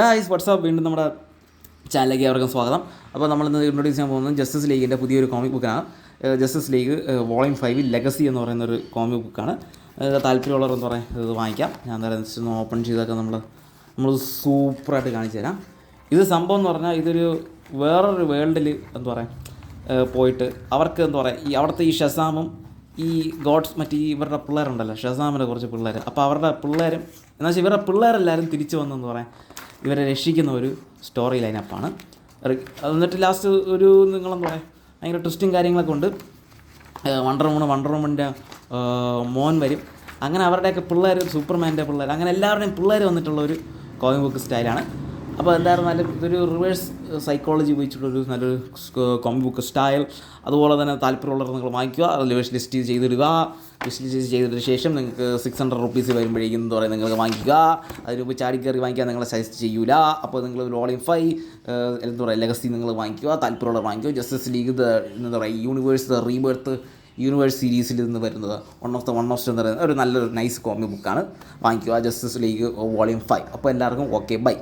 Guys WhatsApp വീണ്ടും നമ്മുടെ ചാനലിലേക്ക് അവർക്കും സ്വാഗതം. അപ്പോൾ നമ്മളിന്ന് ഇൻട്രൊഡ്യൂസ് ചെയ്യാൻ പോകുന്നത് ജസ്റ്റിസ് ലീഗിൻ്റെ പുതിയൊരു കോമിക് ബുക്കാണ്. ജസ്റ്റിസ് ലീഗ് വോളിയം 5 ലെഗസി എന്ന് പറയുന്നൊരു കോമിക് ബുക്കാണ്. താല്പര്യമുള്ളവർ എന്താ പറയുക ഇത് വാങ്ങിക്കാം. ഞാൻ എന്താ പറയുക ഒന്ന് ഓപ്പൺ ചെയ്തൊക്കെ നമ്മൾ സൂപ്പറായിട്ട് കാണിച്ചു തരാം. ഇത് സംഭവം എന്ന് പറഞ്ഞാൽ ഇതൊരു വേറൊരു വേൾഡിൽ എന്താ പറയുക പോയിട്ട് അവർക്ക് എന്താ പറയുക അവിടുത്തെ ഈ ഷസാമും ഈ ഗോഡ്സ് മറ്റേ ഇവരുടെ പിള്ളേരുണ്ടല്ലോ, ഷസാമിൻ്റെ കുറച്ച് പിള്ളേർ, അപ്പോൾ അവരുടെ പിള്ളേരും എന്നു വെച്ചാൽ ഇവരുടെ പിള്ളേരെല്ലാവരും തിരിച്ചു വന്നെന്ന് പറയാം ഇവരെ രക്ഷിക്കുന്ന ഒരു സ്റ്റോറി ലൈനപ്പാണ്. എന്നിട്ട് ലാസ്റ്റ് ഒരു നിങ്ങളെന്താ പറയുക ഭയങ്കര ട്വിസ്റ്റും കാര്യങ്ങളൊക്കെ ഉണ്ട്. വണ്ടർ വുമൻ്റെ മോൻ വരും. അങ്ങനെ അവരുടെയൊക്കെ പിള്ളേർ, സൂപ്പർമാൻ്റെ പിള്ളേർ, അങ്ങനെ എല്ലാവരുടെയും പിള്ളേർ വന്നിട്ടുള്ള ഒരു കോമിക് ബുക്ക് സ്റ്റൈലാണ്. അപ്പോൾ എന്തായിരുന്നാലും ഇതൊരു റിവേഴ്സ് സൈക്കോളജി ഉപയോഗിച്ചിട്ടുള്ളൊരു നല്ലൊരു കോമിക് ബുക്ക് സ്റ്റൈൽ. അതുപോലെ തന്നെ താല്പര്യമുള്ളവർ നിങ്ങൾ വാങ്ങിക്കുക, അതിൽ വിഷ് ലിസ്റ്റ് ചെയ്തിടുക. വിഷ് ലിസ്റ്റ് ചെയ്തതിന് ശേഷം നിങ്ങൾക്ക് 600 റുപ്പീസ് വരുമ്പോഴേക്കും എന്താ പറയുക നിങ്ങൾക്ക് വാങ്ങിക്കുക. അതിന് മുമ്പ് ചാടിക്കയറി വാങ്ങിക്കാൻ നിങ്ങളെ സജസ്റ്റ് ചെയ്യൂല. അപ്പോൾ നിങ്ങൾ വോളിയം 5 എന്താ പറയുക ലെഗസി നിങ്ങൾ വാങ്ങിക്കുക, താല്പര്യമുള്ളവർ വാങ്ങിക്കുക. ജസ്റ്റിസ് ലീഗ് എന്താ പറയുക യൂണിവേഴ്സ് ദ റീബർത്ത് യൂണിവേഴ്സ് സീരീസിൽ നിന്ന് വരുന്നത് വൺ ഓഫ് എന്ന് പറയുന്നത് ഒരു നല്ലൊരു നൈസ് കോമിക് ബുക്കാണ്. വാങ്ങിക്കുക ജസ്റ്റിസ് ലീഗ് വോളിയം 5. അപ്പോൾ എല്ലാവർക്കും ഓക്കെ, ബൈ.